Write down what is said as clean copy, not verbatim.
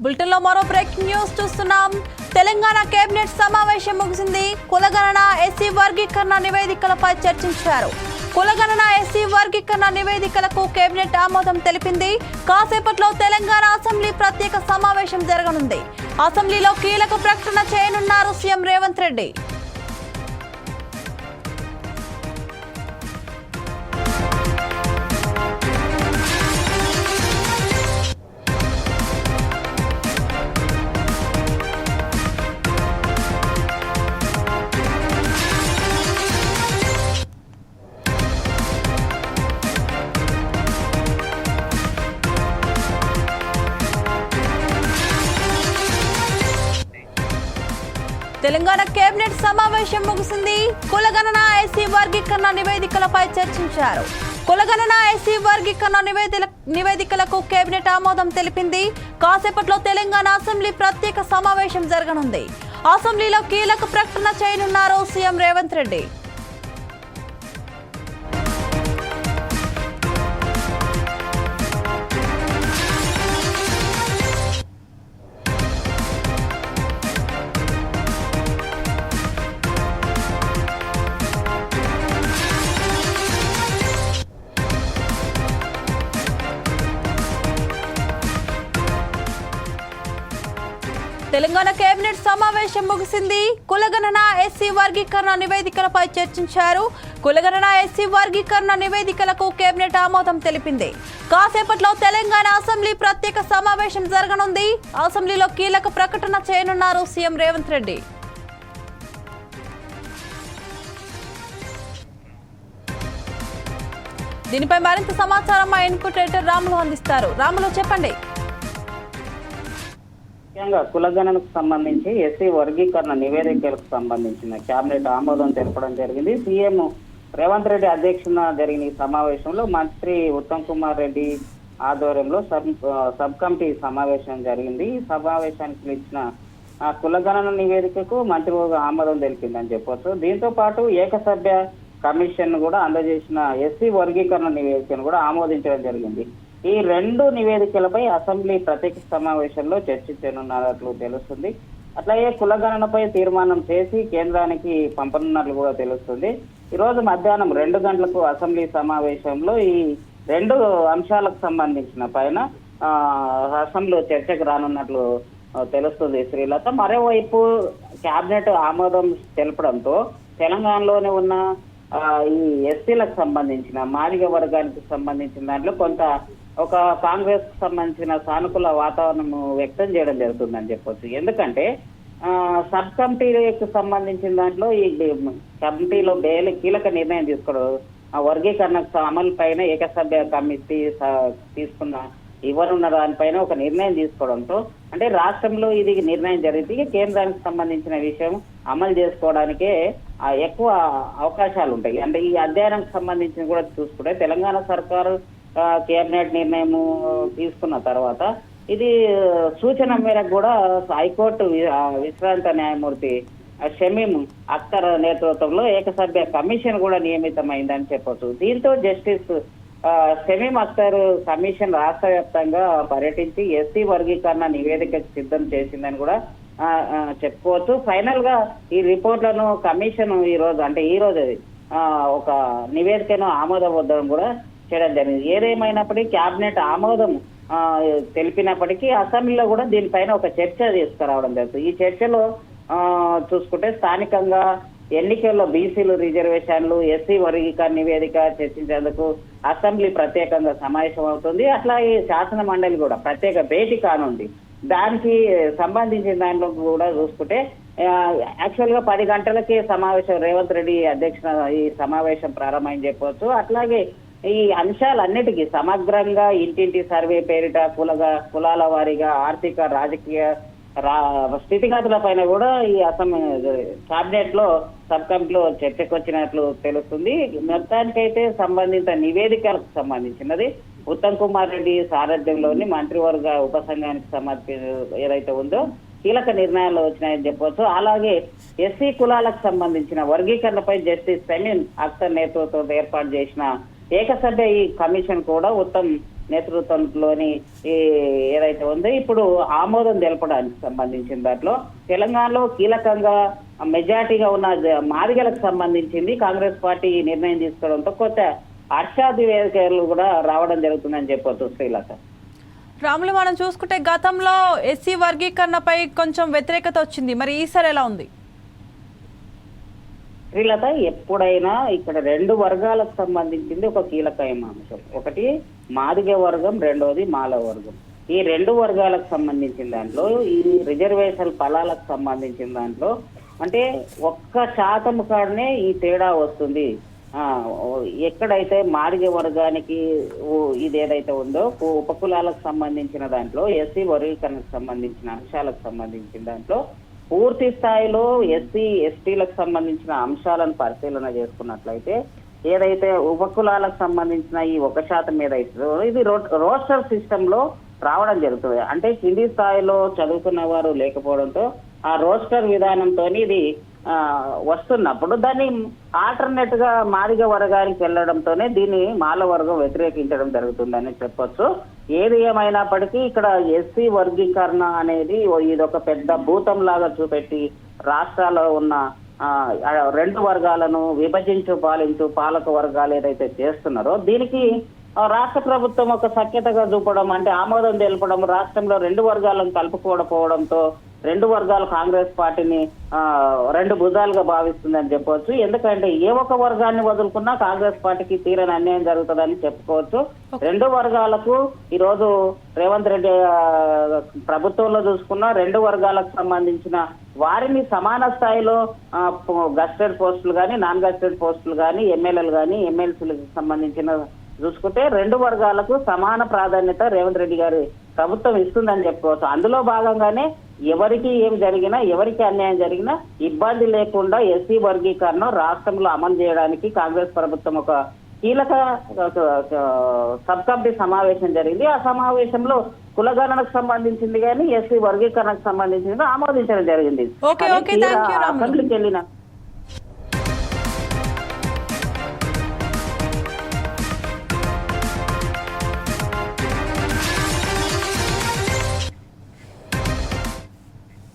Bulletin లో మరో breaking news చూస్తున్నాం. తెలంగాణ కేబినెట్ సమావేశం ముగిసింది. కులగణన ఎస్సీ వర్గీకరణ నివేదికలపై చర్చించారు. కులగణన ఎస్సీ వర్గీకరణ నివేదికలకు కేబినెట్ ఆమోదం తెలిపింది. కాసేపట్లో తెలంగాణ అసెంబ్లీ ప్రత్యేక సమావేశం జరగనుంది. అసెంబ్లీలో కీలక ప్రకటన చేయనున్నారు సీఎం రేవంత్ రెడ్డి. తెలంగాణ కేబినెట్ సమావేశం ముగిసింది. కులగణన ఎస్సీ వర్గీకరణ నివేదికలపై చర్చించారు. కులగణన ఎస్సీ వర్గీకరణ నివేదికలకు కేబినెట్ ఆమోదం తెలిపింది. కాసేపట్లో తెలంగాణ అసెంబ్లీ ప్రత్యేక సమావేశం జరగనుంది. అసెంబ్లీలో కీలక ప్రకటన చేయనున్నారు సీఎం రేవంత్ రెడ్డి. తెలంగాణ కేబినెట్ సమావేశం ముగిసింది. కులగణన ఎస్సీ వర్గీకరణ నివేదికలపై చర్చించారు. కులగణన ఎస్సీ వర్గీకరణ నివేదికలకు కేబినెట్ ఆమోదం తెలిపింది. కాసేపట్లో తెలంగాణ అసెంబ్లీ ప్రత్యేక సమావేశం జరగనుంది. అసెంబ్లీలో కీలక ప్రకటన చేయనున్నారు సీఎం రేవంత్ రెడ్డి. దీనిపై మరింత సమాచారం మా ఇన్పుట్ ఎడిటర్ రాములు అందిస్తారు. రాములు, చెప్పండి. ముఖ్యంగా కులగణనకు సంబంధించి ఎస్సీ వర్గీకరణ నివేదికలకు సంబంధించిన కేబినెట్ ఆమోదం తెలపడం జరిగింది. సీఎం రేవంత్ రెడ్డి అధ్యక్షతన జరిగిన ఈ సమావేశంలో మంత్రి ఉత్తమ్ కుమార్ రెడ్డి ఆధ్వర్యంలో సబ్ కమిటీ సమావేశం జరిగింది. ఈ సమావేశానికి ఇచ్చిన కులగణన నివేదికకు మంత్రివర్గ ఆమోదం తెలిపిందని చెప్పొచ్చు. దీంతో పాటు ఏకసభ్య కమిషన్ కూడా అందజేసిన ఎస్సీ వర్గీకరణ నివేదికను కూడా ఆమోదించడం జరిగింది. ఈ రెండు నివేదికలపై అసెంబ్లీ ప్రత్యేక సమావేశంలో చర్చించనున్నట్లు తెలుస్తుంది. అట్లాగే కులగణనపై తీర్మానం చేసి కేంద్రానికి పంపనున్నట్లు కూడా తెలుస్తుంది. ఈ రోజు మధ్యాహ్నం 2 గంటలకు అసెంబ్లీ సమావేశంలో ఈ రెండు అంశాలకు సంబంధించిన పైన అసెంబ్లీలో చర్చకు రానున్నట్లు తెలుస్తుంది శ్రీలత. మరోవైపు కేబినెట్ ఆమోదం తెలపడంతో తెలంగాణలోనే ఉన్న ఈ ఎస్సీలకు సంబంధించిన మాదిగ వర్గానికి సంబంధించిన దాంట్లో కొంత ఒక కాంగ్రెస్ కు సంబంధించిన సానుకూల వాతావరణం వ్యక్తం చేయడం జరుగుతుందని చెప్పొచ్చు. ఎందుకంటే సబ్ కమిటీకి సంబంధించిన దాంట్లో ఈ కమిటీలో కీలక నిర్ణయం తీసుకోవడం, వర్గీకరణ అమలు పైన ఏకసభ్య కమిటీ తీసుకున్న ఇవ్వనున్న దానిపైన ఒక నిర్ణయం తీసుకోవడంతో అంటే రాష్ట్రంలో ఇది నిర్ణయం జరిగితే కేంద్రానికి సంబంధించిన విషయం అమలు చేసుకోవడానికే ఎక్కువ అవకాశాలు ఉంటాయి. అంటే ఈ అధ్యయనానికి సంబంధించి కూడా చూసుకుంటే తెలంగాణ సర్కారు కేబినెట్ నిర్ణయం తీసుకున్న తర్వాత ఇది సూచన మేరకు కూడా హైకోర్టు విశ్రాంత న్యాయమూర్తి షమీం అఖ్తర్ నేతృత్వంలో ఏకసభ్య కమిషన్ కూడా నియమితమైందని చెప్పొచ్చు. దీంతో జస్టిస్ షమీం అఖ్తర్ కమిషన్ రాష్ట్ర వ్యాప్తంగా పర్యటించి ఎస్సీ వర్గీకరణ నివేదిక సిద్ధం చేసిందని కూడా చెప్పుకోవచ్చు. ఫైనల్ గా ఈ రిపోర్ట్లను కమిషన్ ఈ రోజు ఒక నివేదికను ఆమోదం కూడా చేయడం జరిగింది. ఏదేమైనప్పటికీ కేబినెట్ ఆమోదం తెలిపినప్పటికీ అసెంబ్లీలో కూడా దీనిపైన ఒక చర్చ తీసుకురావడం జరుగుతుంది. ఈ చర్చలో చూసుకుంటే స్థానికంగా ఎన్నికల్లో బీసీలు రిజర్వేషన్లు ఎస్సీ వర్గీకరణ నివేదిక చర్చించేందుకు అసెంబ్లీ ప్రత్యేకంగా సమావేశం అవుతుంది. అట్లాగే శాసన మండలి కూడా ప్రత్యేక భేటీ కానుంది. దానికి సంబంధించిన దాంట్లో కూడా చూసుకుంటే యాక్చువల్ గా 10 గంటలకే సమావేశం రేవంత్ రెడ్డి అధ్యక్షత ఈ సమావేశం ప్రారంభమైంది చెప్పవచ్చు. అట్లాగే ఈ అంశాలన్నిటికీ సమగ్రంగా ఇంటింటి సర్వే పేరిట కులాల వారీగా ఆర్థిక రాజకీయ స్థితిగతుల పైన కూడా ఈ కేబినెట్ లో సబ్ కమిటీలో చర్చకు వచ్చినట్లు తెలుస్తుంది. మొత్తానికైతే సంబంధిత నివేదికలకు సంబంధించినది ఉత్తమ్ కుమార్ రెడ్డి సారథ్యంలోని మంత్రివర్గ ఉపసంఘానికి ఏదైతే ఉందో కీలక నిర్ణయాలు వచ్చినాయని చెప్పవచ్చు. అలాగే ఎస్సీ కులాలకు సంబంధించిన వర్గీకరణపై జస్టిస్ షమీం అఖ్తర్ నేతృత్వంతో ఏర్పాటు చేసిన ఏకసభ్య ఈ కమిషన్ కూడా ఉత్తమ్ నేతృత్వంలోని ఏదైతే ఉందో ఇప్పుడు ఆమోదం తెలపడానికి సంబంధించిన దాంట్లో తెలంగాణలో కీలకంగా మెజార్టీగా ఉన్న మాదిగలకు సంబంధించింది కాంగ్రెస్ పార్టీ నిర్ణయం తీసుకోవడంతో కొత్త హర్షాదివేదికలు కూడా రావడం జరుగుతుందని చెప్పొచ్చు శ్రీలత. రాములు, మనం చూసుకుంటే గతంలో ఎస్సీ వర్గీకరణపై కొంచెం వ్యతిరేకత వచ్చింది, మరి ఈసారి ఎలా ఉంది? శ్రీలత, ఎప్పుడైనా ఇక్కడ రెండు వర్గాలకు సంబంధించింది ఒక కీలకమైన అంశం. ఒకటి మాదిగ వర్గం, రెండోది మాల వర్గం. ఈ రెండు వర్గాలకు సంబంధించిన దాంట్లో ఈ రిజర్వేషన్ ఫలాలకు సంబంధించిన దాంట్లో అంటే 1% కాడనే ఈ తేడా వస్తుంది. ఎక్కడైతే మాదిగ వర్గానికి ఇది ఏదైతే ఉందో ఉపకులాలకు సంబంధించిన దాంట్లో ఎస్సీ వర్గీకరణకు సంబంధించిన అంశాలకు సంబంధించిన దాంట్లో పూర్తి స్థాయిలో ఎస్సీ ఎస్టీలకు సంబంధించిన అంశాలను పరిశీలన చేసుకున్నట్లయితే ఏదైతే ఉపకులాలకు సంబంధించిన ఈ 1% ఏదైతుందో ఇది రోస్టర్ సిస్టమ్ లో రావడం జరుగుతుంది. అంటే కింది స్థాయిలో చదువుకున్న వారు లేకపోవడంతో ఆ రోస్టర్ విధానంతో ఇది వస్తున్నప్పుడు దాన్ని ఆల్టర్నేట్ గా మాదిగ వర్గానికి వెళ్ళడంతోనే దీన్ని మాల వర్గం వ్యతిరేకించడం జరుగుతుందని చెప్పొచ్చు. ఏది ఏమైనప్పటికీ ఇక్కడ ఎస్సీ వర్గీకరణ అనేది ఇదొక పెద్ద భూతం లాగా చూపెట్టి రాష్ట్రాల్లో ఉన్న రెండు వర్గాలను విభజించు పాలించు పాలక వర్గాలు ఏదైతే చేస్తున్నారో దీనికి రాష్ట్ర ప్రభుత్వం ఒక సఖ్యతగా చూపడం అంటే ఆమోదం తెలపడం, రాష్ట్రంలో రెండు వర్గాలను కలుపుకోకపోవడంతో రెండు వర్గాలు కాంగ్రెస్ పార్టీని రెండు భుజాలుగా భావిస్తుందని చెప్పవచ్చు. ఎందుకంటే ఏ ఒక్క వర్గాన్ని వదులుకున్నా కాంగ్రెస్ పార్టీకి తీరని అన్యాయం జరుగుతుందని చెప్పుకోవచ్చు. రెండు వర్గాలకు ఈ రోజు రేవంత్ రెడ్డి ప్రభుత్వంలో చూసుకున్న రెండు వర్గాలకు సంబంధించిన వారిని సమాన స్థాయిలో గస్టెడ్ పోస్టులు కానీ నాన్ గస్టెడ్ పోస్టులు కానీ ఎమ్మెల్యేలు కానీ ఎమ్మెల్సీలకు సంబంధించిన చూసుకుంటే రెండు వర్గాలకు సమాన ప్రాధాన్యత రేవంత్ రెడ్డి గారి ప్రభుత్వం ఇస్తుందని చెప్పుకోవచ్చు. అందులో భాగంగానే ఎవరికి ఏం జరిగినా ఎవరికి అన్యాయం జరిగినా ఇబ్బంది లేకుండా ఎస్సీ వర్గీకరణ రాష్ట్రంలో అమలు చేయడానికి కాంగ్రెస్ ప్రభుత్వం ఒక కీలక సబ్ కమిటీ సమావేశం జరిగింది. ఆ సమావేశంలో కులగణనకు సంబంధించింది కానీ ఎస్సీ వర్గీకరణకు సంబంధించింది ఆమోదించడం జరిగింది. అసెంబ్లీకి వెళ్ళిన